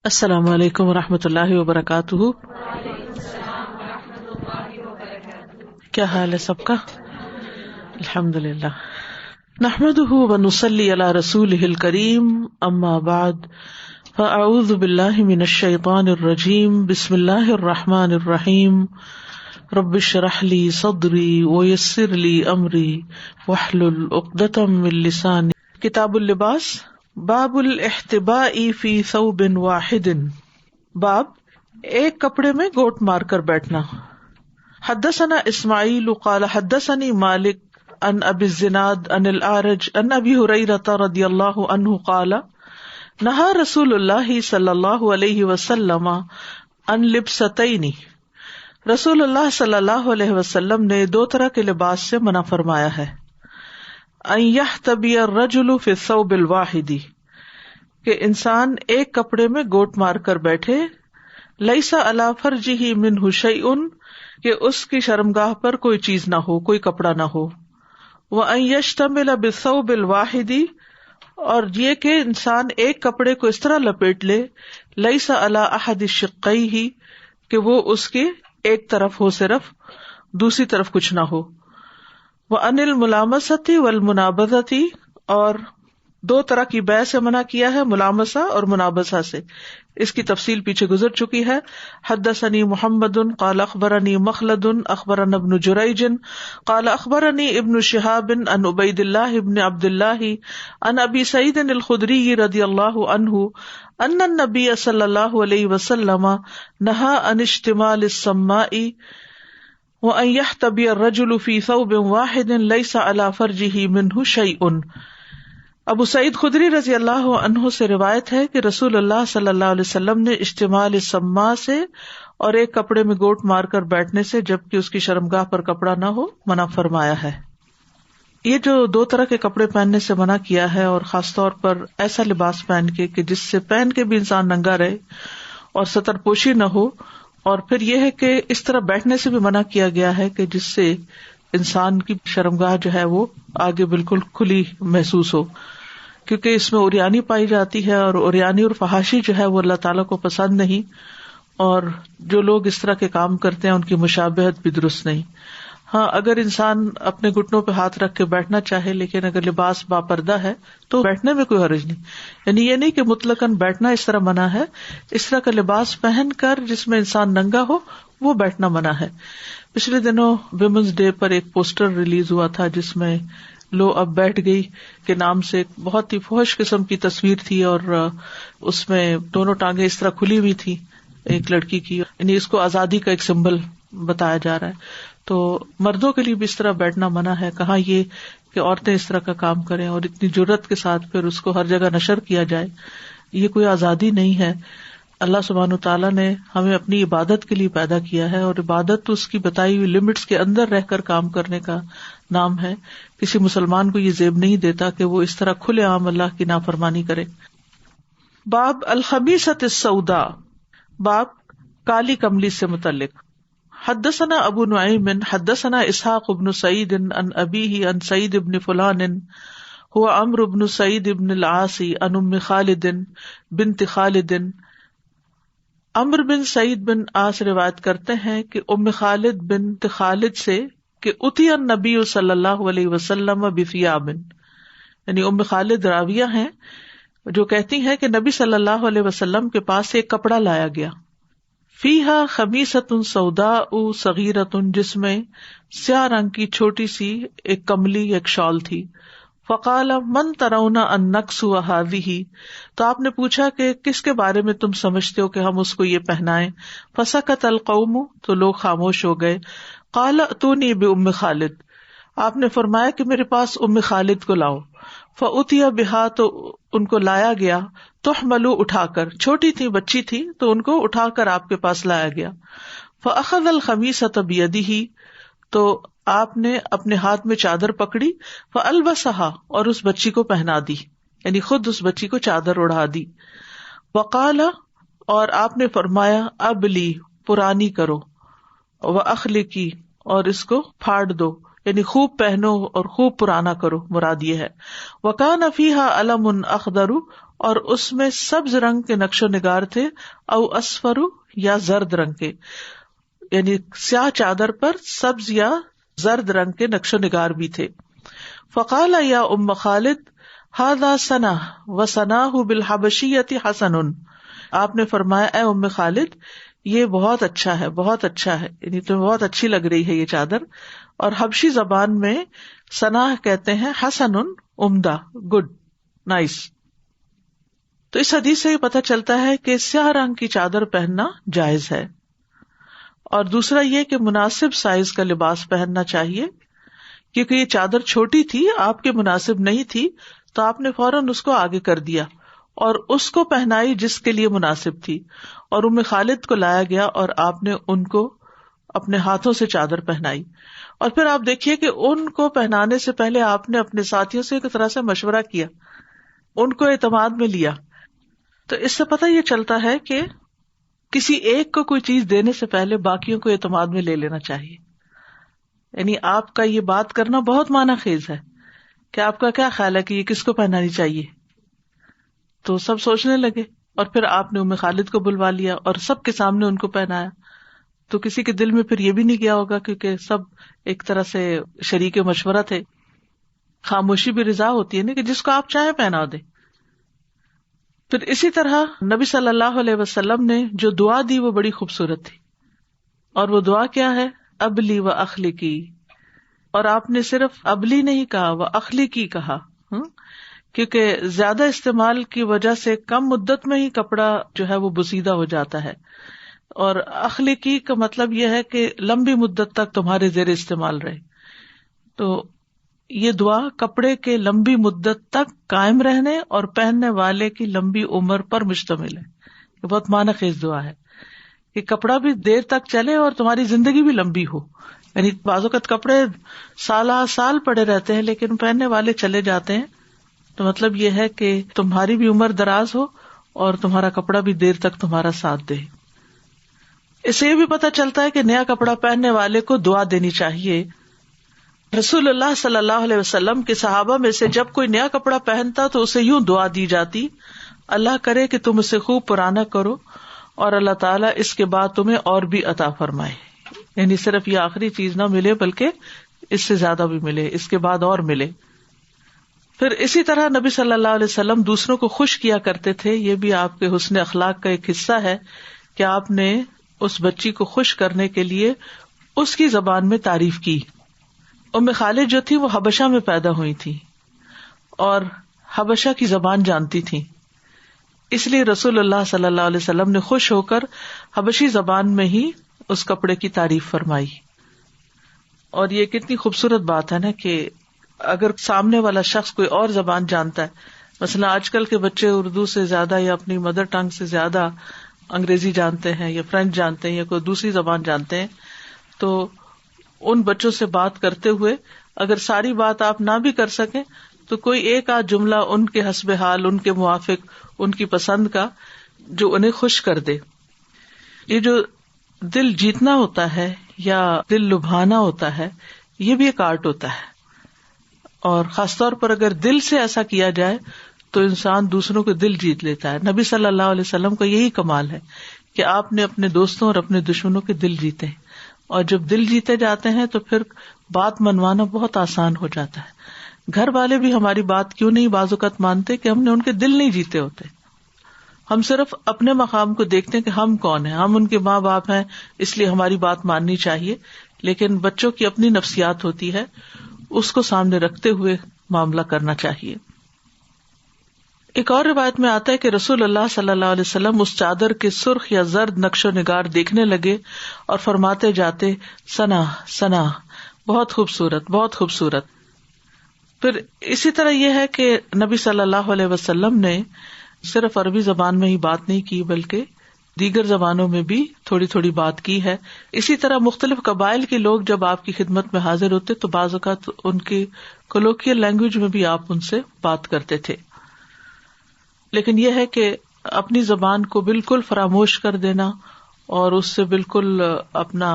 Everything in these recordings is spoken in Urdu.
السلام علیکم ورحمۃ اللہ وبرکاتہ. کیا حال ہے سب کا؟ الحمد للہ. نحمده ونصلی علی رسولہ الکریم. اما بعد فاعوذ باللہ من الشیطان الرجیم. بسم اللہ الرحمن الرحیم. رب اشرح لی صدری ویسر لی امری واحلل عقدۃ من لسانی. کتاب اللباس. باب الاحتباء فی ثوب واحد. باب ایک کپڑے میں گوٹ مار کر بیٹھنا. حدثنا اسماعیل قال حدثني مالک عن ابی الزناد عن الاعرج عن ابی ہریرہ رضی اللہ عنہ قال نہى رسول اللہ صلی اللہ علیہ وسلم عن لبستین. رسول اللہ صلی اللہ علیہ وسلم نے دو طرح کے لباس سے منع فرمایا ہے. ان یحتبی الرجل فی الثوب الواحد، کہ انسان ایک کپڑے میں گوٹ مار کر بیٹھے. لیس علی فرجہ منہ شیء، کہ اس کی شرمگاہ پر کوئی چیز نہ ہو، کوئی کپڑا نہ ہو. وان یشتمل بالثوب الواحد، اور یہ کہ انسان ایک کپڑے کو اس طرح لپیٹ لے. لیس علی احد شقیہ، کہ وہ اس کے ایک طرف ہو، صرف دوسری طرف کچھ نہ ہو. وعن الملامسۃ والمنابذۃ، اور دو طرح کی بیع سے منع کیا ہے، ملامسہ اور منابذہ سے. اس کی تفصیل پیچھے گزر چکی ہے. حدثنی محمد قال اخبرنی مخلد اخبرنا ابن جریج قال اخبرنی ابن شہاب عن عبید اللہ ابن عبد اللہ عن ابی سعید الخدری رضی اللہ عنہ ان النبی صلی اللہ علیہ وسلم نہى عن اشتمال السماء وَأَن يَحْتَبِيَ الرَّجُلُ فِي ثَوْبٍ وَاحِدٍ لَيْسَ عَلَى فَرْجِهِ مِنْهُ شَيْءٌ. ابو سعید خدری رضی اللہ عنہ سے روایت ہے کہ رسول اللہ صلی اللہ علیہ وسلم نے اشتمال السماء سے اور ایک کپڑے میں گوٹ مار کر بیٹھنے سے، جبکہ اس کی شرمگاہ پر کپڑا نہ ہو، منع فرمایا ہے. یہ جو دو طرح کے کپڑے پہننے سے منع کیا ہے، اور خاص طور پر ایسا لباس پہن کے کہ جس سے پہن کے بھی انسان ننگا رہے اور ستر پوشی نہ ہو، اور پھر یہ ہے کہ اس طرح بیٹھنے سے بھی منع کیا گیا ہے کہ جس سے انسان کی شرمگاہ جو ہے وہ آگے بالکل کھلی محسوس ہو، کیونکہ اس میں عریانی پائی جاتی ہے، اور عریانی اور فحاشی جو ہے وہ اللہ تعالیٰ کو پسند نہیں، اور جو لوگ اس طرح کے کام کرتے ہیں ان کی مشابہت بھی درست نہیں. ہاں، اگر انسان اپنے گھٹنوں پہ ہاتھ رکھ کے بیٹھنا چاہے، لیکن اگر لباس باپردہ ہے تو بیٹھنے میں کوئی حرج نہیں. یعنی یہ نہیں کہ مطلقاً بیٹھنا اس طرح منع ہے. اس طرح کا لباس پہن کر جس میں انسان ننگا ہو وہ بیٹھنا منع ہے. پچھلے دنوں ویمنز ڈے پر ایک پوسٹر ریلیز ہوا تھا جس میں لو اب بیٹھ گئی کے نام سے ایک بہت ہی فحش قسم کی تصویر تھی، اور اس میں دونوں ٹانگیں اس طرح کھلی ہوئی تھی ایک لڑکی کی. یعنی اس کو آزادی کا ایک سمبل بتایا جا رہا ہے. تو مردوں کے لیے بھی اس طرح بیٹھنا منع ہے. کہاں یہ کہ عورتیں اس طرح کا کام کریں اور اتنی جرت کے ساتھ پھر اس کو ہر جگہ نشر کیا جائے. یہ کوئی آزادی نہیں ہے. اللہ سبحانہ تعالیٰ نے ہمیں اپنی عبادت کے لیے پیدا کیا ہے، اور عبادت تو اس کی بتائی ہوئی لمٹس کے اندر رہ کر کام کرنے کا نام ہے. کسی مسلمان کو یہ زیب نہیں دیتا کہ وہ اس طرح کھلے عام اللہ کی نافرمانی کرے. باب الخبیثۃ السوداء. باب کالی کملی سے متعلق. حدثنا ابو نعیم حدثنا اسحاق بن سعید عن ابیہ عن سعید بن فلان هو عمرو بن سعید بن العاص عن ام خالد بنت خالد. عمرو بن سعید بن عاص روایت کرتے ہیں کہ ام خالد بنت خالد سے کہ اتی النبی صلی اللہ علیہ وسلم بثیاب، یعنی ام خالد راویہ ہیں جو کہتی ہیں کہ نبی صلی اللہ علیہ وسلم کے پاس ایک کپڑا لایا گیا. فیہا خمیصۃ سوداء صغیرۃ، جس میں سیاہ رنگ کی چھوٹی سی ایک کملی، ایک شال تھی. فقال من ترون ان نکسو ہذہ، تو آپ نے پوچھا کہ کس کے بارے میں تم سمجھتے ہو کہ ہم اس کو یہ پہنائیں. فسکت القوم، تو لوگ خاموش ہو گئے. قال اتونی بام خالد، آپ نے فرمایا کہ میرے پاس ام خالد کو لاؤ. فأتی بہا، تو ان کو لایا گیا. تحمل، اٹھا کر، چھوٹی تھی، بچی تھی، تو ان کو اٹھا کر آپ کے پاس لایا گیا. فأخذ الخمیصۃ بیدہ، تو آپ نے اپنے ہاتھ میں چادر پکڑی. فألبسها، اور اس بچی کو پہنا دی، یعنی خود اس بچی کو چادر اڑا دی. وقال، اور آپ نے فرمایا ابلی، پرانی کرو. واخلقی، اور اس کو پھاڑ دو، یعنی خوب پہنو اور خوب پرانا کرو، مراد یہ ہے. وکان فیہا علم اخضر، اور اس میں سبز رنگ کے نقش و نگار تھے، او اصفر یا زرد رنگ کے، یعنی سیاہ چادر پر سبز یا زرد رنگ کے نقش و نگار بھی تھے. فقال یا ام خالد ھذا ثنا وثناہ بالحبشیۃ حسن. آپ نے فرمایا اے ام خالد یہ بہت اچھا ہے، بہت اچھا ہے، یعنی تمہیں بہت اچھی لگ رہی ہے یہ چادر. اور حبشی زبان میں ثنا کہتے ہیں حسن، عمدہ، گڈ، نائس. تو اس حدیث سے یہ پتہ چلتا ہے کہ سیاہ رنگ کی چادر پہننا جائز ہے. اور دوسرا یہ کہ مناسب سائز کا لباس پہننا چاہیے، کیونکہ یہ چادر چھوٹی تھی، آپ کے مناسب نہیں تھی، تو آپ نے فوراً اس کو آگے کر دیا اور اس کو پہنائی جس کے لیے مناسب تھی. اور ام خالد کو لایا گیا اور آپ نے ان کو اپنے ہاتھوں سے چادر پہنائی. اور پھر آپ دیکھیے کہ ان کو پہنانے سے پہلے آپ نے اپنے ساتھیوں سے ایک طرح سے مشورہ کیا، ان کو اعتماد میں لیا. تو اس سے پتہ یہ چلتا ہے کہ کسی ایک کو کوئی چیز دینے سے پہلے باقیوں کو اعتماد میں لے لینا چاہیے. یعنی آپ کا یہ بات کرنا بہت معنی خیز ہے کہ آپ کا کیا خیال ہے کہ یہ کس کو پہنانی چاہیے. تو سب سوچنے لگے اور پھر آپ نے ام خالد کو بلوا لیا اور سب کے سامنے ان کو پہنایا. تو کسی کے دل میں پھر یہ بھی نہیں گیا ہوگا، کیونکہ سب ایک طرح سے شریک مشورہ تھے. خاموشی بھی رضا ہوتی ہے نا، کہ جس کو آپ چاہیں پہنا دیں. پھر اسی طرح نبی صلی اللہ علیہ وسلم نے جو دعا دی وہ بڑی خوبصورت تھی. اور وہ دعا کیا ہے؟ ابلی و اخلقی. اور آپ نے صرف ابلی نہیں کہا، وہ اخلقی کہا، کیونکہ زیادہ استعمال کی وجہ سے کم مدت میں ہی کپڑا جو ہے وہ بسیدہ ہو جاتا ہے. اور اخلقی کا مطلب یہ ہے کہ لمبی مدت تک تمہارے زیر استعمال رہے. تو یہ دعا کپڑے کے لمبی مدت تک قائم رہنے اور پہننے والے کی لمبی عمر پر مشتمل ہے. یہ بہت معنی خیز دعا ہے کہ کپڑا بھی دیر تک چلے اور تمہاری زندگی بھی لمبی ہو. یعنی بعض اوقات کپڑے سال پڑے رہتے ہیں لیکن پہننے والے چلے جاتے ہیں. تو مطلب یہ ہے کہ تمہاری بھی عمر دراز ہو اور تمہارا کپڑا بھی دیر تک تمہارا ساتھ دے. اس سے یہ بھی پتہ چلتا ہے کہ نیا کپڑا پہننے والے کو دعا دینی چاہیے. رسول اللہ صلی اللہ علیہ وسلم کے صحابہ میں سے جب کوئی نیا کپڑا پہنتا تو اسے یوں دعا دی جاتی، اللہ کرے کہ تم اسے خوب پرانا کرو اور اللہ تعالیٰ اس کے بعد تمہیں اور بھی عطا فرمائے. یعنی صرف یہ آخری چیز نہ ملے بلکہ اس سے زیادہ بھی ملے، اس کے بعد اور ملے. پھر اسی طرح نبی صلی اللہ علیہ وسلم دوسروں کو خوش کیا کرتے تھے. یہ بھی آپ کے حسن اخلاق کا ایک حصہ ہے کہ آپ نے اس بچی کو خوش کرنے کے لیے اس کی زبان میں تعریف کی. ام خالد جو تھی وہ حبشہ میں پیدا ہوئی تھی اور حبشہ کی زبان جانتی تھی، اس لیے رسول اللہ صلی اللہ علیہ وسلم نے خوش ہو کر حبشی زبان میں ہی اس کپڑے کی تعریف فرمائی. اور یہ کتنی خوبصورت بات ہے نا کہ اگر سامنے والا شخص کوئی اور زبان جانتا ہے، مثلا آج کل کے بچے اردو سے زیادہ یا اپنی مدر ٹنگ سے زیادہ انگریزی جانتے ہیں یا فرینچ جانتے ہیں یا کوئی دوسری زبان جانتے ہیں، تو ان بچوں سے بات کرتے ہوئے اگر ساری بات آپ نہ بھی کر سکیں تو کوئی ایک آدھ جملہ ان کے حسب حال، ان کے موافق، ان کی پسند کا جو انہیں خوش کر دے. یہ جو دل جیتنا ہوتا ہے یا دل لبھانا ہوتا ہے یہ بھی ایک آرٹ ہوتا ہے، اور خاص طور پر اگر دل سے ایسا کیا جائے تو انسان دوسروں کو دل جیت لیتا ہے. نبی صلی اللہ علیہ وسلم کا یہی کمال ہے کہ آپ نے اپنے دوستوں اور اپنے دشمنوں کے دل جیتے ہیں، اور جب دل جیتے جاتے ہیں تو پھر بات منوانا بہت آسان ہو جاتا ہے. گھر والے بھی ہماری بات کیوں نہیں بعض اوقات مانتے کہ ہم نے ان کے دل نہیں جیتے ہوتے. ہم صرف اپنے مقام کو دیکھتے ہیں کہ ہم کون ہیں، ہم ان کے ماں باپ ہیں اس لیے ہماری بات ماننی چاہیے، لیکن بچوں کی اپنی نفسیات ہوتی ہے، اس کو سامنے رکھتے ہوئے معاملہ کرنا چاہیے. ایک اور روایت میں آتا ہے کہ رسول اللہ صلی اللہ علیہ وسلم اس چادر کے سرخ یا زرد نقش و نگار دیکھنے لگے اور فرماتے جاتے ثنا ثنا، بہت خوبصورت، بہت خوبصورت. پھر اسی طرح یہ ہے کہ نبی صلی اللہ علیہ وسلم نے صرف عربی زبان میں ہی بات نہیں کی بلکہ دیگر زبانوں میں بھی تھوڑی تھوڑی بات کی ہے. اسی طرح مختلف قبائل کے لوگ جب آپ کی خدمت میں حاضر ہوتے تو بعض اوقات ان کی کولوکیل لینگویج میں بھی آپ ان سے بات کرتے تھے. لیکن یہ ہے کہ اپنی زبان کو بالکل فراموش کر دینا اور اس سے بالکل اپنا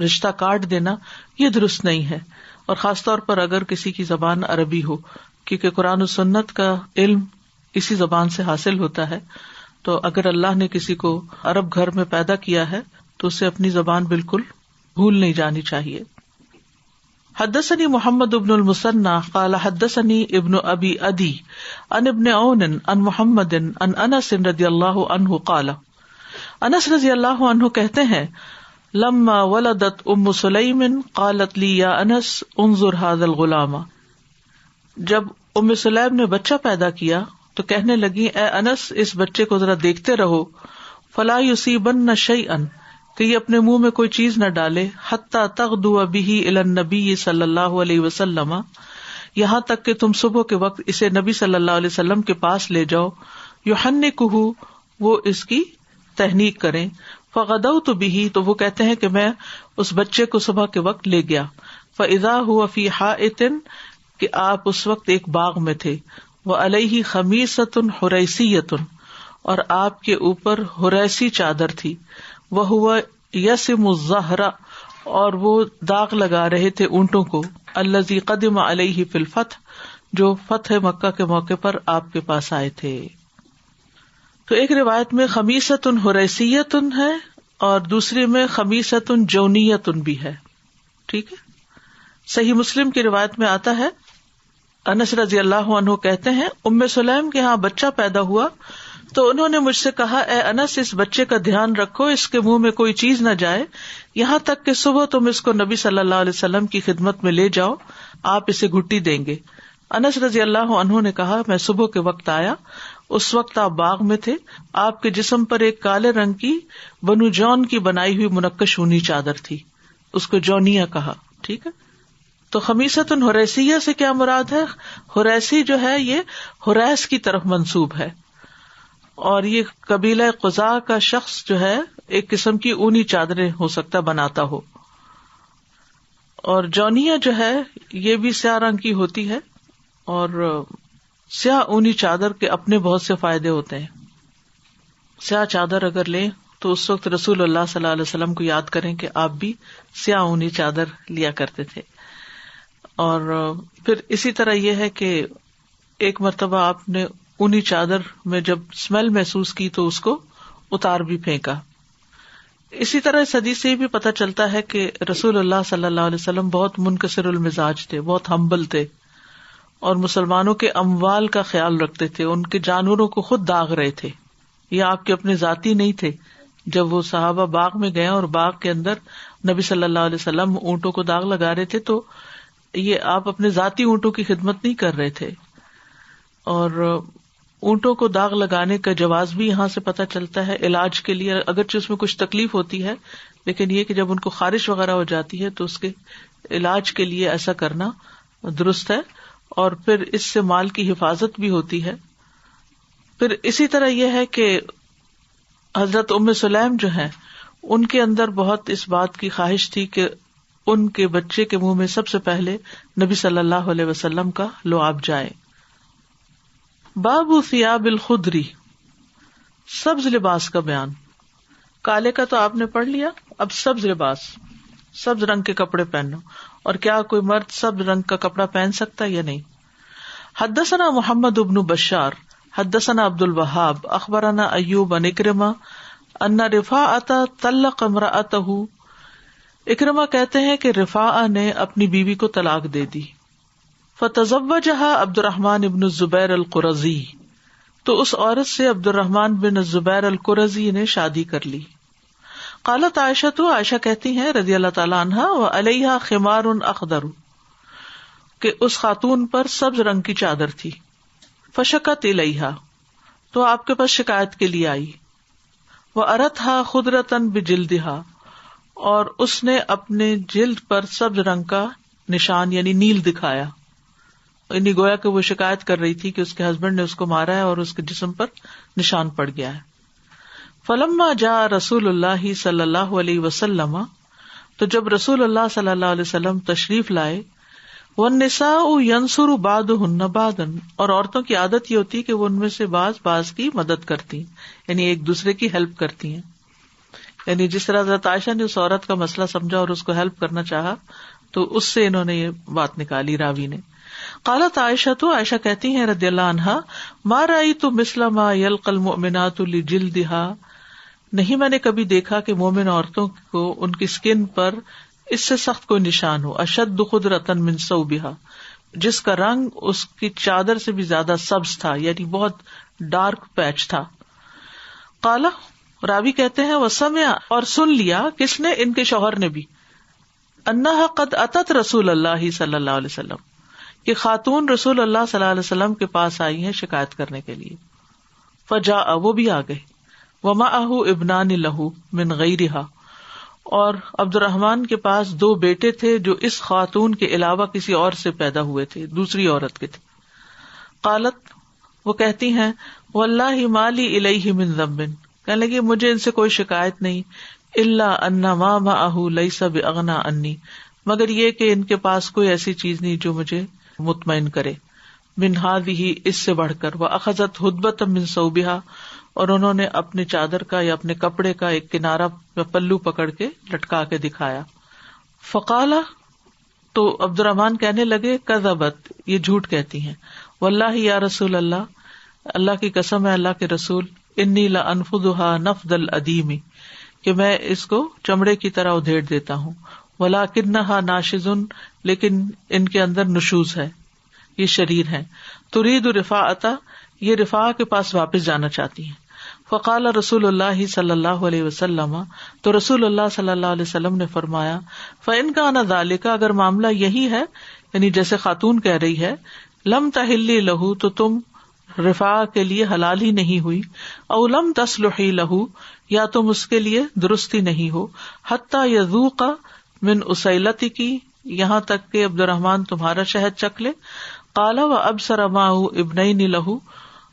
رشتہ کاٹ دینا یہ درست نہیں ہے، اور خاص طور پر اگر کسی کی زبان عربی ہو، کیونکہ قرآن و سنت کا علم اسی زبان سے حاصل ہوتا ہے. تو اگر اللہ نے کسی کو عرب گھر میں پیدا کیا ہے تو اسے اپنی زبان بالکل بھول نہیں جانی چاہیے. حدثني محمد بن المثنى قال حدثني ابن ابي ادي عن ابن عون عن محمد عن انس رضی اللہ عنہ قال، انس رضی اللہ عنہ کہتے ہیں، لما ولدت ام سلیم قالت لی یا انس انظر هذا الغلام، جب ام سلیم نے بچہ پیدا کیا تو کہنے لگی اے انس اس بچے کو ذرا دیکھتے رہو، فلا یصیبن شیئا، کہ یہ اپنے منہ میں کوئی چیز نہ ڈالے، حتی تغدو بہ الی النبی صلی اللہ علیہ وسلم، یہاں تک کہ تم صبح کے وقت اسے نبی صلی اللہ علیہ وسلم کے پاس لے جاؤ، یحنکہ، وہ اس کی تہنیک کریں، فغدوت بہ، تو وہ کہتے ہیں کہ میں اس بچے کو صبح کے وقت لے گیا، فاذا هو فی حائط، کہ آپ اس وقت ایک باغ میں تھے، وعلیہ خمیصۃ حریسیۃ، اور آپ کے اوپر حریسی چادر تھی، وہو یسم الزہر، اور وہ داغ لگا رہے تھے اونٹوں کو، الذی قدم علیہ فی الفتح، جو فتح مکہ کے موقع پر آپ کے پاس آئے تھے. تو ایک روایت میں خمیصۃ حریسیۃ ہے اور دوسری میں خمیصۃ جونیۃ بھی ہے. ٹھیک ہے. صحیح مسلم کی روایت میں آتا ہے، انس رضی اللہ عنہ کہتے ہیں ام سلیم کے ہاں بچہ پیدا ہوا تو انہوں نے مجھ سے کہا اے انس اس بچے کا دھیان رکھو، اس کے منہ میں کوئی چیز نہ جائے، یہاں تک کہ صبح تم اس کو نبی صلی اللہ علیہ وسلم کی خدمت میں لے جاؤ، آپ اسے گھٹی دیں گے. انس رضی اللہ عنہ نے کہا میں صبح کے وقت آیا، اس وقت آپ باغ میں تھے، آپ کے جسم پر ایک کالے رنگ کی بنو جون کی بنائی ہوئی منقش اونی چادر تھی، اس کو جونیہ کہا. ٹھیک ہے. تو خمیصۃ حریسیہ سے کیا مراد ہے؟ حریسی جو ہے یہ حریس کی طرف منسوب ہے، اور یہ قبیلہ قزاع کا شخص جو ہے ایک قسم کی اونی چادریں ہو سکتا بناتا ہو. اور جونیہ جو ہے یہ بھی سیاہ رنگ کی ہوتی ہے، اور سیاہ اونی چادر کے اپنے بہت سے فائدے ہوتے ہیں. سیاہ چادر اگر لیں تو اس وقت رسول اللہ صلی اللہ علیہ وسلم کو یاد کریں کہ آپ بھی سیاہ اونی چادر لیا کرتے تھے. اور پھر اسی طرح یہ ہے کہ ایک مرتبہ آپ نے اونی چادر میں جب اسمیل محسوس کی تو اس کو اتار بھی پھینکا. اسی طرح اس حدیث سے بھی پتہ چلتا ہے کہ رسول اللہ صلی اللہ علیہ وسلم بہت منکسر المزاج تھے، بہت ہمبل تھے، اور مسلمانوں کے اموال کا خیال رکھتے تھے، ان کے جانوروں کو خود داغ رہے تھے. یہ آپ کے اپنے ذاتی نہیں تھے. جب وہ صحابہ باغ میں گئے اور باغ کے اندر نبی صلی اللہ علیہ وسلم اونٹوں کو داغ لگا رہے تھے تو یہ آپ اپنے ذاتی اونٹوں کی خدمت نہیں کر رہے تھے. اور اونٹوں کو داغ لگانے کا جواز بھی یہاں سے پتہ چلتا ہے علاج کے لیے، اگرچہ اس میں کچھ تکلیف ہوتی ہے لیکن یہ کہ جب ان کو خارش وغیرہ ہو جاتی ہے تو اس کے علاج کے لیے ایسا کرنا درست ہے، اور پھر اس سے مال کی حفاظت بھی ہوتی ہے. پھر اسی طرح یہ ہے کہ حضرت ام سلیم جو ہیں ان کے اندر بہت اس بات کی خواہش تھی کہ ان کے بچے کے منہ میں سب سے پہلے نبی صلی اللہ علیہ وسلم کا لعاب جائے. باب ثیاب الخدری، سبز لباس کا بیان. کالے کا تو آپ نے پڑھ لیا، اب سبز لباس، سبز رنگ کے کپڑے پہنو. اور کیا کوئی مرد سبز رنگ کا کپڑا پہن سکتا ہے یا نہیں؟ حدثنا محمد بن بشار حدثنا عبد الوهاب اخبرنا ایوب عن اکرمہ ان رفاعۃ طلق امرأته، اکرمہ کہتے ہیں کہ رفاعہ نے اپنی بیوی کو طلاق دے دی. فتزوجها عبد الرحمن بن الزبیر القرظی، تو اس عورت سے عبد الرحمن بن الزبیر القرظی نے شادی کر لی. قالت عائشہ، تو عائشہ کہتی ہیں رضی اللہ تعالیٰ عنہا، وعلیہا خمار اخضر، کہ اس خاتون پر سبز رنگ کی چادر تھی. فشکت الیہا، تو آپ کے پاس شکایت کے لیے آئی. وارتھا خضرۃ بجلدہا، اور اس نے اپنے جلد پر سبز رنگ کا نشان یعنی نیل دکھایا، یعنی گویا کہ وہ شکایت کر رہی تھی کہ اس کے ہسبینڈ نے اس کو مارا ہے اور اس کے جسم پر نشان پڑ گیا ہے. فلما جاء رسول اللہ صلی اللہ علیہ وسلم، تو جب رسول اللہ صلی اللہ علیہ وسلم تشریف لائے، والنساء ينصر بعضهن بعضا، اور عورتوں کی عادت یہ ہوتی ہے کہ وہ ان میں سے بعض کی مدد کرتی ہیں، یعنی ایک دوسرے کی ہیلپ کرتی ہیں. یعنی جس طرح حضرت عائشہ نے اس عورت کا مسئلہ سمجھا اور اس کو ہیلپ کرنا چاہا تو اس سے انہوں نے یہ بات نکالی راوی نے. قالت عائشہ عائشہ کہتی ہیں رضی اللہ عنہا ما رأیت مثل ما یلقى المؤمنات لجلدها، نہیں میں نے کبھی دیکھا کہ مومن عورتوں کو ان کی سکن پر اس سے سخت کوئی نشان ہو، اشد خضرۃ من ثوبها، جس کا رنگ اس کی چادر سے بھی زیادہ سبز تھا، یعنی بہت ڈارک پیچ تھا. قال راوی کہتے ہیں وسمع، اور سن لیا کس نے؟ ان کے شوہر نے بھی، انہا قد اتت رسول اللہ صلی اللہ علیہ وسلم، کہ خاتون رسول اللہ صلی اللہ علیہ وسلم کے پاس آئی ہیں شکایت کرنے کے لیے. فجاء، وہ بھی آ گئے، ومعہ ابنان لہ من غیرہا، اور عبد الرحمن کے پاس 2 بیٹے تھے جو اس خاتون کے علاوہ کسی اور سے پیدا ہوئے تھے، دوسری عورت کے تھے. قالت، وہ کہتی ہیں واللہ ما لی الیہ من ذنب، کہنے لگی مجھے ان سے کوئی شکایت نہیں، الا ان ما معہ لیس باغنی عنی، مگر یہ کہ ان کے پاس کوئی ایسی چیز نہیں جو مجھے مطمئن کرے، من ہذہ، اس سے بڑھ کر، واخذت حدبۃ من ثوبہا، اور انہوں نے اپنے چادر کا یا اپنے کپڑے کا ایک کنارہ یا پلو پکڑ کے لٹکا کے دکھایا. فقال، تو عبد الرحمن کہنے لگے کذبت، یہ جھوٹ کہتی ہیں، واللہ یا رسول اللہ، اللہ کی قسم ہے اللہ کے رسول، انی لانفضھا نفض الادیم، کہ میں اس کو چمڑے کی طرح ادھیڑ دیتا ہوں، ولکنھا ناشز، لیکن ان کے اندر نشوز ہے، یہ شریر ہیں، ترید رفاعتا، یہ رفاع کے پاس واپس جانا چاہتی ہیں. فقال رسول اللہ صلی اللہ علیہ وسلم، تو رسول اللہ صلی اللہ علیہ وسلم نے فرمایا، فإن كان ذلك، اگر معاملہ یہی ہے، یعنی جیسے خاتون کہہ رہی ہے، لم تحلی لہ، تو تم رفاع کے لیے حلال ہی نہیں ہوئی، او لم تصلحی لہ، یا تم اس کے لیے درست ہی نہیں ہو، حتی یذوق من اسیلتک، یہاں تک کہ عبد الرحمن تمہارا شہد چکھ لے. قال وابصر معه ابنین لہ،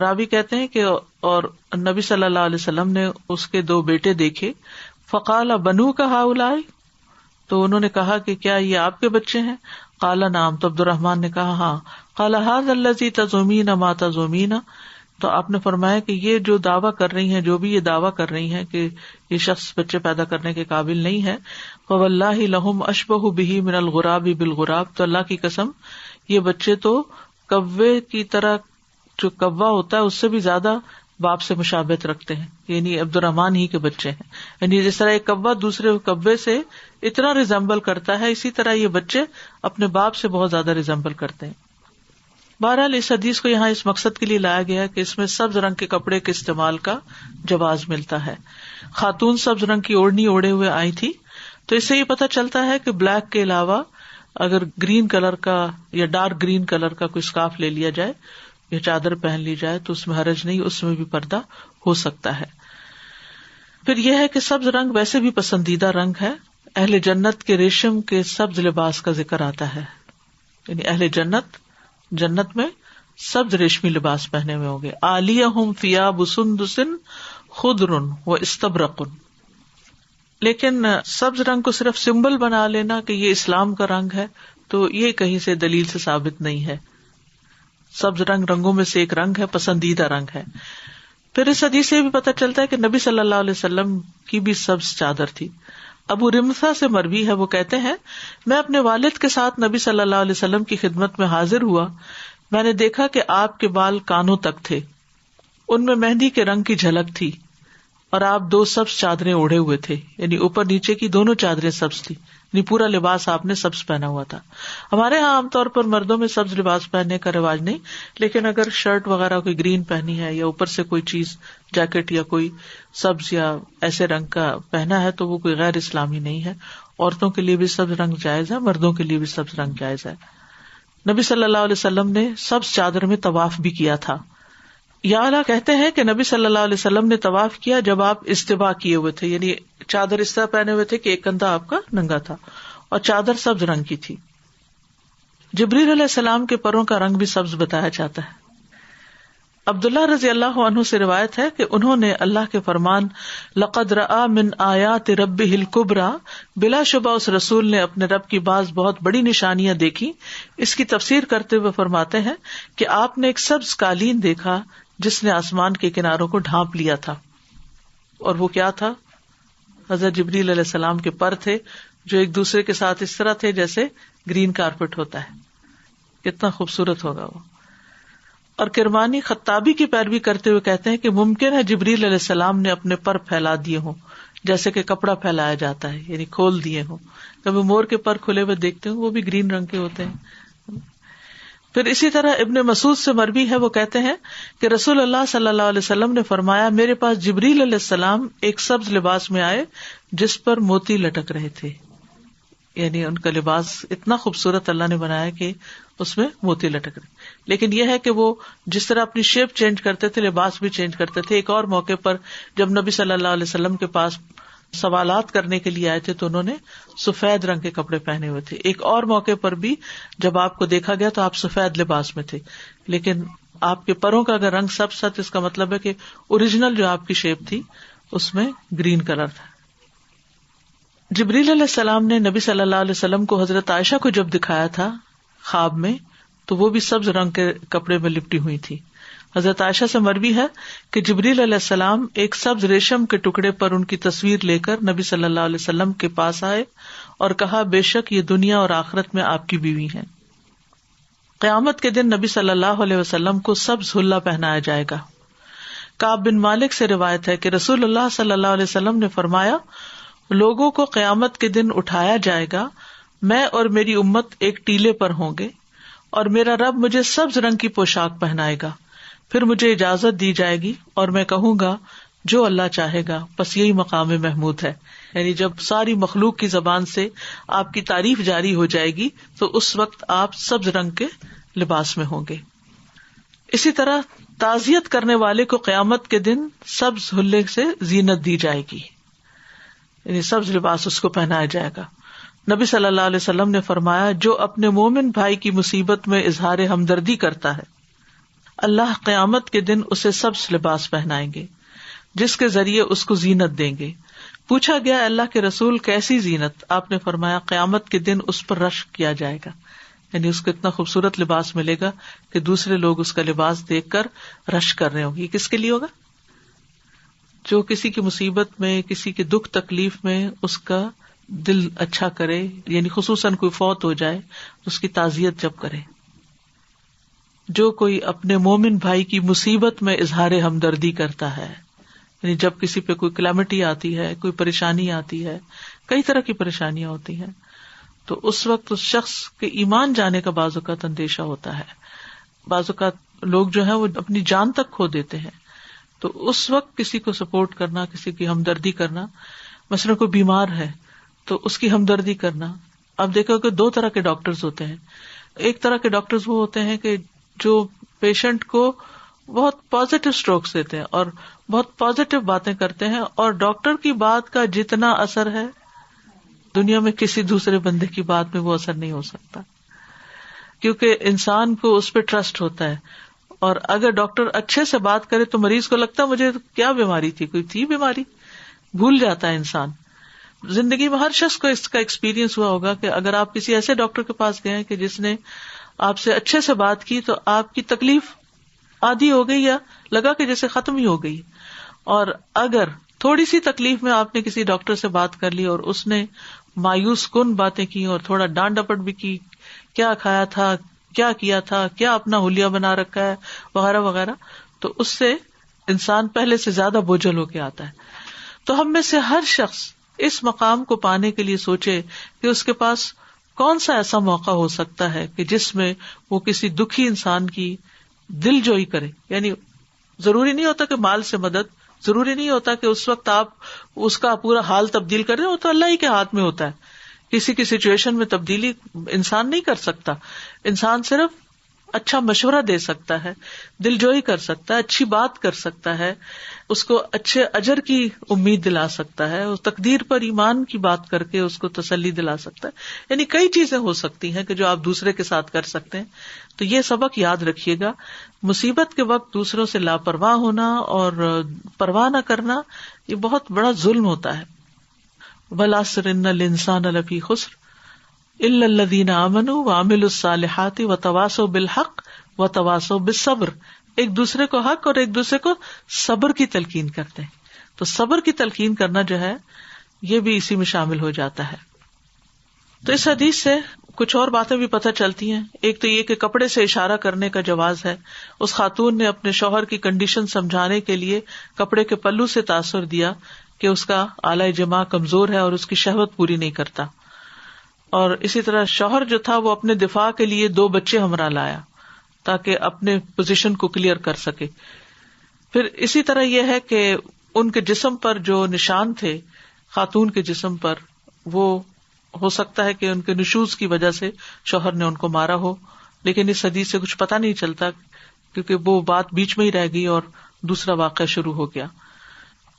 راوی کہتے ہیں کہ اور نبی صلی اللہ علیہ وسلم نے اس کے 2 بیٹے دیکھے. فقال بنوک ہؤلاء، تو انہوں نے کہا کہ کیا یہ آپ کے بچے ہیں؟ قال نعم، تو عبد الرحمن نے کہا ہاں. قال ھذا الذی تزعمین ما تزعمین، تو آپ نے فرمایا کہ یہ جو دعویٰ کر رہی ہیں، جو بھی یہ دعویٰ کر رہی ہیں کہ یہ شخص بچے پیدا کرنے کے قابل نہیں ہے، فواللہ لہم اشبہ بہ من الغراب بالغراب، تو اللہ کی قسم یہ بچے تو کوے کی طرح، جو کوا ہوتا ہے اس سے بھی زیادہ باپ سے مشابہت رکھتے ہیں، یعنی عبد الرحمن ہی کے بچے ہیں. یعنی جس طرح ایک کوا دوسرے کوے سے اتنا ریزمبل کرتا ہے، اسی طرح یہ بچے اپنے باپ سے بہت زیادہ ریزمبل کرتے ہیں. بہرحال اس حدیث کو یہاں اس مقصد کے لیے لایا گیا کہ اس میں سبز رنگ کے کپڑے کے استعمال کا جواز ملتا ہے. خاتون سبز رنگ کی اوڑھنی اوڑھے ہوئے آئی تھی، تو اس سے یہ پتہ چلتا ہے کہ بلیک کے علاوہ اگر گرین کلر کا یا ڈارک گرین کلر کا کوئی اسکارف لے لیا جائے یا چادر پہن لی جائے تو اس میں حرج نہیں، اس میں بھی پردہ ہو سکتا ہے. پھر یہ ہے کہ سبز رنگ ویسے بھی پسندیدہ رنگ ہے. اہل جنت کے ریشم کے سبز لباس کا ذکر آتا ہے، یعنی اہل جنت میں سبز ریشمی لباس پہنے ہوئے ہوں گے. عالیہم ثیاب سندس خضر و استبرق. لیکن سبز رنگ کو صرف سمبل بنا لینا کہ یہ اسلام کا رنگ ہے، تو یہ کہیں سے دلیل سے ثابت نہیں ہے. سبز رنگ رنگوں میں سے ایک رنگ ہے، پسندیدہ رنگ ہے. پھر اس حدیث سے بھی پتہ چلتا ہے کہ نبی صلی اللہ علیہ وسلم کی بھی سبز چادر تھی. ابو رمثا سے مروی ہے، وہ کہتے ہیں میں اپنے والد کے ساتھ نبی صلی اللہ علیہ وسلم کی خدمت میں حاضر ہوا. میں نے دیکھا کہ آپ کے بال کانوں تک تھے، ان میں مہندی کے رنگ کی جھلک تھی، اور آپ 2 سبز چادریں اوڑھے ہوئے تھے، یعنی اوپر نیچے کی دونوں چادریں سبز تھی، یعنی پورا لباس آپ نے سبز پہنا ہوا تھا. ہمارے ہاں عام طور پر مردوں میں سبز لباس پہننے کا رواج نہیں، لیکن اگر شرٹ وغیرہ کوئی گرین پہنی ہے یا اوپر سے کوئی چیز جیکٹ یا کوئی سبز یا ایسے رنگ کا پہنا ہے تو وہ کوئی غیر اسلامی نہیں ہے. عورتوں کے لیے بھی سبز رنگ جائز ہے، مردوں کے لیے بھی سبز رنگ جائز ہے. نبی صلی اللہ علیہ وسلم نے سبز چادر میں طواف بھی کیا تھا. یعلا کہتے ہیں کہ نبی صلی اللہ علیہ وسلم نے طواف کیا جب آپ استوا کیے ہوئے تھے، یعنی چادر اس طرح پہنے ہوئے تھے کہ ایک کندھا آپ کا ننگا تھا، اور چادر سبز رنگ کی تھی. جبریل علیہ السلام کے پروں کا رنگ بھی سبز بتایا جاتا ہے. عبداللہ رضی اللہ عنہ سے روایت ہے کہ انہوں نے اللہ کے فرمان لقد رأى من آیات ربہ الکبریٰ، بلا شبہ اس رسول نے اپنے رب کی بعض بہت بڑی نشانیاں دیکھی. اس کی تفسیر کرتے ہوئے فرماتے ہیں کہ آپ نے ایک سبز قالین دیکھا جس نے آسمان کے کناروں کو ڈھانپ لیا تھا، اور وہ کیا تھا؟ حضرت جبریل علیہ السلام کے پر تھے جو ایک دوسرے کے ساتھ اس طرح تھے جیسے گرین کارپٹ ہوتا ہے. کتنا خوبصورت ہوگا وہ. اور کرمانی خطابی کی پیروی کرتے ہوئے کہتے ہیں کہ ممکن ہے جبریل علیہ السلام نے اپنے پر پھیلا دیے ہوں جیسے کہ کپڑا پھیلایا جاتا ہے، یعنی کھول دیے ہوں. کبھی مور کے پر کھلے ہوئے دیکھتے ہیں، وہ بھی گرین رنگ کے ہوتے ہیں. پھر اسی طرح ابن مسعود سے مروی ہے، وہ کہتے ہیں کہ رسول اللہ صلی اللہ علیہ وسلم نے فرمایا میرے پاس جبریل علیہ السلام ایک سبز لباس میں آئے جس پر موتی لٹک رہے تھے. یعنی ان کا لباس اتنا خوبصورت اللہ نے بنایا کہ اس میں موتی لٹک رہے. لیکن یہ ہے کہ وہ جس طرح اپنی شیپ چینج کرتے تھے لباس بھی چینج کرتے تھے. ایک اور موقع پر جب نبی صلی اللہ علیہ وسلم کے پاس سوالات کرنے کے لیے آئے تھے تو انہوں نے سفید رنگ کے کپڑے پہنے ہوئے تھے. ایک اور موقع پر بھی جب آپ کو دیکھا گیا تو آپ سفید لباس میں تھے، لیکن آپ کے پروں کا اگر رنگ سبز تھا تو اس کا مطلب ہے کہ اوریجنل جو آپ کی شیپ تھی اس میں گرین کلر تھا. جبریل علیہ السلام نے نبی صلی اللہ علیہ وسلم کو حضرت عائشہ کو جب دکھایا تھا خواب میں تو وہ بھی سبز رنگ کے کپڑے میں لپٹی ہوئی تھی. حضرت عائشہ سے مروی ہے کہ جبریل علیہ السلام ایک سبز ریشم کے ٹکڑے پر ان کی تصویر لے کر نبی صلی اللہ علیہ وسلم کے پاس آئے اور کہا بے شک یہ دنیا اور آخرت میں آپ کی بیوی ہیں. قیامت کے دن نبی صلی اللہ علیہ وسلم کو سبز حلہ پہنایا جائے گا. کعب بن مالک سے روایت ہے کہ رسول اللہ صلی اللہ علیہ وسلم نے فرمایا لوگوں کو قیامت کے دن اٹھایا جائے گا، میں اور میری امت ایک ٹیلے پر ہوں گے اور میرا رب مجھے سبز رنگ کی پوشاک پہنائے گا. پھر مجھے اجازت دی جائے گی اور میں کہوں گا جو اللہ چاہے گا، بس یہی مقام محمود ہے. یعنی جب ساری مخلوق کی زبان سے آپ کی تعریف جاری ہو جائے گی تو اس وقت آپ سبز رنگ کے لباس میں ہوں گے. اسی طرح تعزیت کرنے والے کو قیامت کے دن سبز حلے سے زینت دی جائے گی، یعنی سبز لباس اس کو پہنایا جائے گا. نبی صلی اللہ علیہ وسلم نے فرمایا جو اپنے مومن بھائی کی مصیبت میں اظہار ہمدردی کرتا ہے اللہ قیامت کے دن اسے سبز لباس پہنائیں گے جس کے ذریعے اس کو زینت دیں گے. پوچھا گیا اللہ کے رسول کیسی زینت؟ آپ نے فرمایا قیامت کے دن اس پر رشک کیا جائے گا، یعنی اس کو اتنا خوبصورت لباس ملے گا کہ دوسرے لوگ اس کا لباس دیکھ کر رشک کر رہے ہوں گے. کس کے لیے ہوگا؟ جو کسی کی مصیبت میں، کسی کے دکھ تکلیف میں اس کا دل اچھا کرے، یعنی خصوصاً کوئی فوت ہو جائے اس کی تعزیت جب کرے. جو کوئی اپنے مومن بھائی کی مصیبت میں اظہار ہمدردی کرتا ہے، یعنی جب کسی پہ کوئی کلیمٹی آتی ہے، کوئی پریشانی آتی ہے، کئی طرح کی پریشانیاں ہوتی ہیں، تو اس وقت اس شخص کے ایمان جانے کا بعض اوقات اندیشہ ہوتا ہے. بعض اوقات لوگ جو ہیں وہ اپنی جان تک کھو دیتے ہیں، تو اس وقت کسی کو سپورٹ کرنا، کسی کی ہمدردی کرنا، مثلا کوئی بیمار ہے تو اس کی ہمدردی کرنا. اب دیکھو کہ دو طرح کے ڈاکٹرز ہوتے ہیں. ایک طرح کے ڈاکٹرز وہ ہوتے ہیں کہ جو پیشنٹ کو بہت پازیٹیو اسٹروکس دیتے ہیں اور بہت پازیٹیو باتیں کرتے ہیں، اور ڈاکٹر کی بات کا جتنا اثر ہے دنیا میں کسی دوسرے بندے کی بات میں وہ اثر نہیں ہو سکتا، کیونکہ انسان کو اس پہ ٹرسٹ ہوتا ہے. اور اگر ڈاکٹر اچھے سے بات کرے تو مریض کو لگتا ہے مجھے کیا بیماری تھی، کوئی تھی بیماری، بھول جاتا ہے انسان. زندگی میں ہر شخص کو اس کا ایکسپیرینس ہوا ہوگا کہ اگر آپ کسی ایسے ڈاکٹر کے پاس گئے کہ جس نے آپ سے اچھے سے بات کی تو آپ کی تکلیف آدھی ہو گئی یا لگا کہ جیسے ختم ہی ہو گئی. اور اگر تھوڑی سی تکلیف میں آپ نے کسی ڈاکٹر سے بات کر لی اور اس نے مایوس کن باتیں کی اور تھوڑا ڈانٹ ڈپٹ بھی کی، کیا کھایا تھا، کیا کیا تھا، کیا اپنا حلیہ بنا رکھا ہے وغیرہ وغیرہ، تو اس سے انسان پہلے سے زیادہ بوجھل ہو کے آتا ہے. تو ہم میں سے ہر شخص اس مقام کو پانے کے لیے سوچے کہ اس کے پاس کون سا ایسا موقع ہو سکتا ہے کہ جس میں وہ کسی دکھی انسان کی دل جوئی کرے. یعنی ضروری نہیں ہوتا کہ مال سے مدد، ضروری نہیں ہوتا کہ اس وقت آپ اس کا پورا حال تبدیل کریں، وہ تو اللہ ہی کے ہاتھ میں ہوتا ہے. کسی کی سچویشن میں تبدیلی انسان نہیں کر سکتا. انسان صرف اچھا مشورہ دے سکتا ہے، دل جوئی کر سکتا ہے، اچھی بات کر سکتا ہے، اس کو اچھے اجر کی امید دلا سکتا ہے، اس تقدیر پر ایمان کی بات کر کے اس کو تسلی دلا سکتا ہے. یعنی کئی چیزیں ہو سکتی ہیں کہ جو آپ دوسرے کے ساتھ کر سکتے ہیں. تو یہ سبق یاد رکھیے گا، مصیبت کے وقت دوسروں سے لاپرواہ ہونا اور پرواہ نہ کرنا یہ بہت بڑا ظلم ہوتا ہے. وَالْعَصْرِ إِنَّ الْإِنسَانَ لَفِي خُسْرٍ إِلَّا الَّذِينَ آمَنُوا وَعَمِلُوا الصَّالِحَاتِ وَتَوَاصَوْا بِالْحَقِّ وَتَوَاصَوْا بِالصَّبْرِ. ایک دوسرے کو حق اور ایک دوسرے کو صبر کی تلقین کرتے ہیں. تو صبر کی تلقین کرنا جو ہے یہ بھی اسی میں شامل ہو جاتا ہے. تو اس حدیث سے کچھ اور باتیں بھی پتہ چلتی ہیں. ایک تو یہ کہ کپڑے سے اشارہ کرنے کا جواز ہے. اس خاتون نے اپنے شوہر کی کنڈیشن سمجھانے کے لیے کپڑے کے پلو سے تاثر دیا کہ اس کا آلہ جماع کمزور ہے اور اس کی شہوت پوری نہیں کرتا. اور اسی طرح شوہر جو تھا وہ اپنے دفاع کے لیے 2 بچے ہمراہ لایا تاکہ اپنے پوزیشن کو کلیئر کر سکے. پھر اسی طرح یہ ہے کہ ان کے جسم پر جو نشان تھے خاتون کے جسم پر، وہ ہو سکتا ہے کہ ان کے نشوز کی وجہ سے شوہر نے ان کو مارا ہو، لیکن اس حدیث سے کچھ پتہ نہیں چلتا کیونکہ وہ بات بیچ میں ہی رہ گئی اور دوسرا واقعہ شروع ہو گیا.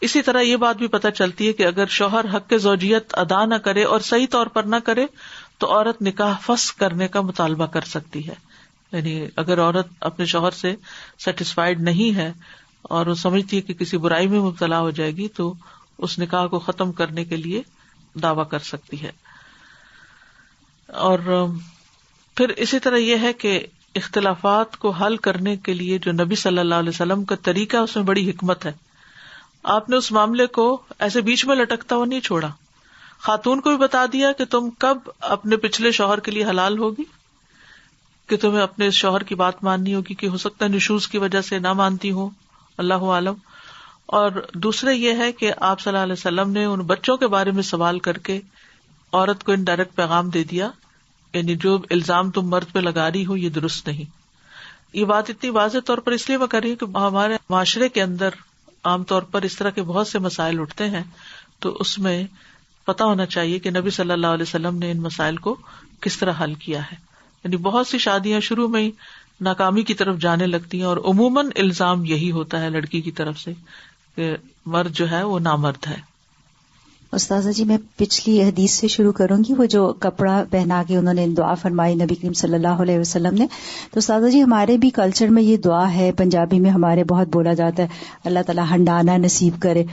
اسی طرح یہ بات بھی پتہ چلتی ہے کہ اگر شوہر حق زوجیت ادا نہ کرے اور صحیح طور پر نہ کرے تو عورت نکاح فسخ کرنے کا مطالبہ کر سکتی ہے. یعنی اگر عورت اپنے شوہر سے سیٹسفائیڈ نہیں ہے اور وہ سمجھتی ہے کہ کسی برائی میں مبتلا ہو جائے گی تو اس نکاح کو ختم کرنے کے لیے دعویٰ کر سکتی ہے. اور پھر اسی طرح یہ ہے کہ اختلافات کو حل کرنے کے لیے جو نبی صلی اللہ علیہ وسلم کا طریقہ اس میں بڑی حکمت ہے. آپ نے اس معاملے کو ایسے بیچ میں لٹکتا ہوا نہیں چھوڑا. خاتون کو بھی بتا دیا کہ تم کب اپنے پچھلے شوہر کے لیے حلال ہوگی، کہ تمہیں اپنے شوہر کی بات ماننی ہوگی، کہ ہو سکتا ہے نشوز کی وجہ سے نہ مانتی ہوں، اللہ عالم. اور دوسرے یہ ہے کہ آپ صلی اللہ علیہ وسلم نے ان بچوں کے بارے میں سوال کر کے عورت کو انڈائریکٹ پیغام دے دیا، یعنی جو الزام تم مرد پہ لگا رہی ہو یہ درست نہیں. یہ بات اتنی واضح طور پر اس لیے میں کر رہی ہوں کہ ہمارے معاشرے کے اندر عام طور پر اس طرح کے بہت سے مسائل اٹھتے ہیں، تو اس میں پتہ ہونا چاہیے کہ نبی صلی اللہ علیہ وسلم نے ان مسائل کو کس طرح حل کیا ہے. یعنی بہت سی شادیاں شروع میں ہی ناکامی کی طرف جانے لگتی ہیں اور عموماً الزام یہی ہوتا ہے لڑکی کی طرف سے کہ مرد جو ہے وہ نامرد ہے. استاذہ جی، میں پچھلی حدیث سے شروع کروں گی، وہ جو کپڑا پہنا کے انہوں نے دعا فرمائی نبی کریم صلی اللہ علیہ وسلم نے. تو استاذہ جی، ہمارے بھی کلچر میں یہ دعا ہے، پنجابی میں ہمارے بہت بولا جاتا ہے اللہ تعالیٰ ہنڈانا نصیب کرے.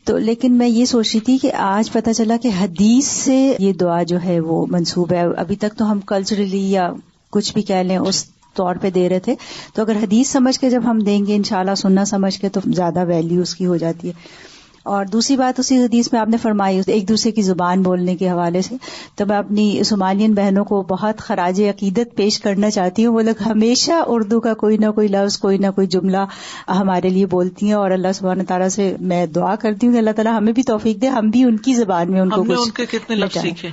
تو لیکن میں یہ سوچ رہی تھی کہ آج پتہ چلا کہ حدیث سے یہ دعا جو ہے وہ منسوب ہے. ابھی تک تو ہم کلچرلی یا کچھ بھی کہہ لیں اس طور پہ دے رہے تھے، تو اگر حدیث سمجھ کے جب ہم دیں گے انشاءاللہ سننا سمجھ کے تو زیادہ ویلیو اس کی ہو جاتی ہے. اور دوسری بات اسی حدیث میں آپ نے فرمائی ایک دوسرے کی زبان بولنے کے حوالے سے، تو میں اپنی صومالین بہنوں کو بہت خراج عقیدت پیش کرنا چاہتی ہوں. وہ لوگ ہمیشہ اردو کا کوئی نہ کوئی لفظ، کوئی نہ کوئی جملہ ہمارے لیے بولتی ہیں، اور اللہ سبحانہ تعالیٰ سے میں دعا کرتی ہوں کہ اللہ تعالیٰ ہمیں بھی توفیق دے ہم بھی ان کی زبان میں ان کو کچھ. ان کے کتنے لفظ سیکھے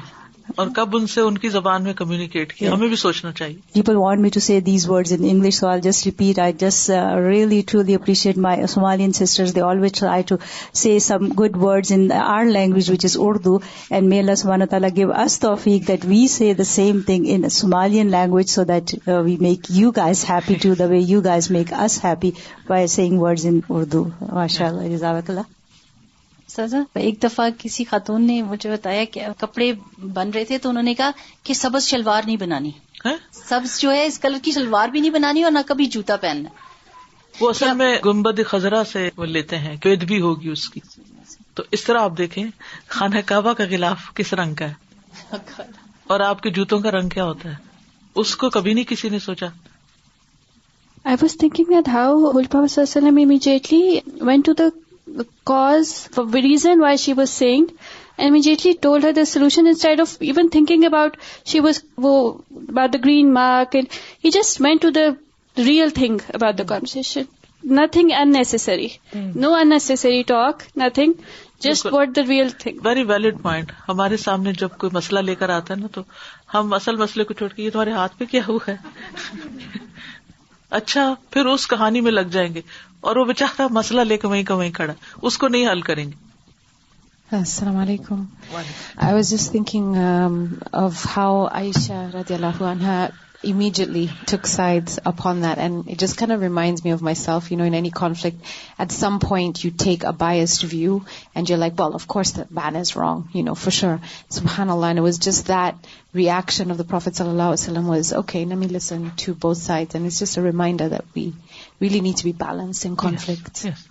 اور کب ان سے ان کی زبان میں کمیونیکیٹ کیا، ہمیں بھی سوچنا چاہیے. People want me to say these words in English, so I'll just repeat. I just really truly appreciate my Somalian sisters. They always try to say some good words in our language, which is Urdu, and may Allah subhanahu wa ta'ala give us tawfiq that we say the same thing in Somalian language, so that we make you guys happy too, the way you guys make us happy by saying words in Urdu. MashaAllah. Jazakallah. سازا، ایک دفعہ کسی خاتون نے مجھے بتایا کہ کپڑے بن رہے تھے تو انہوں نے کہا کہ سبز شلوار نہیں بنانی، سبز جو ہے اس کلر کی شلوار بھی نہیں بنانی اور نہ کبھی جوتا پہننا. وہ اصل میں گنبد خضرا سے وہ لیتے ہیں، قید بھی ہوگی اس کی. تو اس طرح آپ دیکھیں خانہ کعبہ کا غلاف کس رنگ کا ہے اور آپ کے جوتوں کا رنگ کیا ہوتا ہے، اس کو کبھی نہیں کسی نے سوچا. I was thinking that how Holy Prophet ﷺ immediately went to the cause, for the reason why she was saying, and immediately told her the solution instead of even thinking about about the green mark, and he just went to the real thing about the conversation. Nothing unnecessary, no unnecessary talk, nothing, just what the real thing. Very valid point. ہمارے سامنے جب کوئی مسئلہ لے کر آتا ہے نا تو ہم اصل مسئلے کو چھوڑ کے یہ تمہارے ہاتھ پہ کیا ہوا ہے اچھا پھر اس کہانی میں لگ جائیں گے اور وہ بیچارہ مسئلہ لے کے وہیں کا وہیں کھڑا، اس کو نہیں حل کریں گے. السلام علیکم. I was just thinking of how Aisha radiallahu anha immediately took sides upon that, and it just kind of reminds me of myself. You know, in any conflict, at some point you take a biased view and you're like, well, of course the ban is wrong, you know, for sure. Subhanallah. And it was just that reaction of the Prophet sallallahu alaihi wasallam was, okay, let me listen to both sides. And it's just a reminder that we really need to be balanced in conflict. Yes.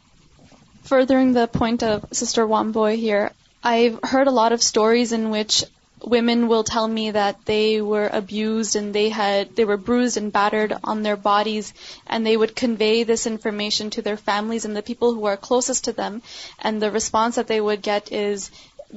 Furthering the point of Sister Wamboy here, I've heard a lot of stories in which women will tell me that they were abused and they were bruised and battered on their bodies, and they would convey this information to their families and the people who are closest to them, and the response that they would get is,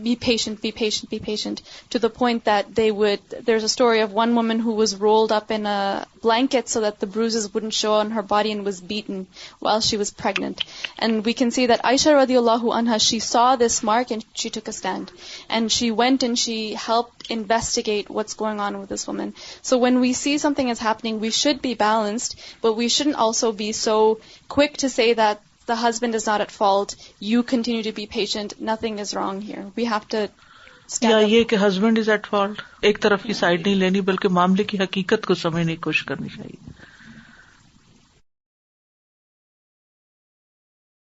be patient, to the point that there's a story of one woman who was rolled up in a blanket so that the bruises wouldn't show on her body and was beaten while she was pregnant. And we can see that Aisha radiallahu anha, she saw this mark and she took a stand. And she went and she helped investigate what's going on with this woman. So when we see something is happening, we should be balanced, but we shouldn't also be so quick to say that the husband is not at fault, you continue to be patient, nothing is wrong here. We have to stand up. یا یہ کہ ہسبینڈ از ایٹ فالٹ، ایک طرف کی سائڈ نہیں لینی بلکہ معاملے کی حقیقت کو سمجھنے کی کوشش کرنی چاہیے.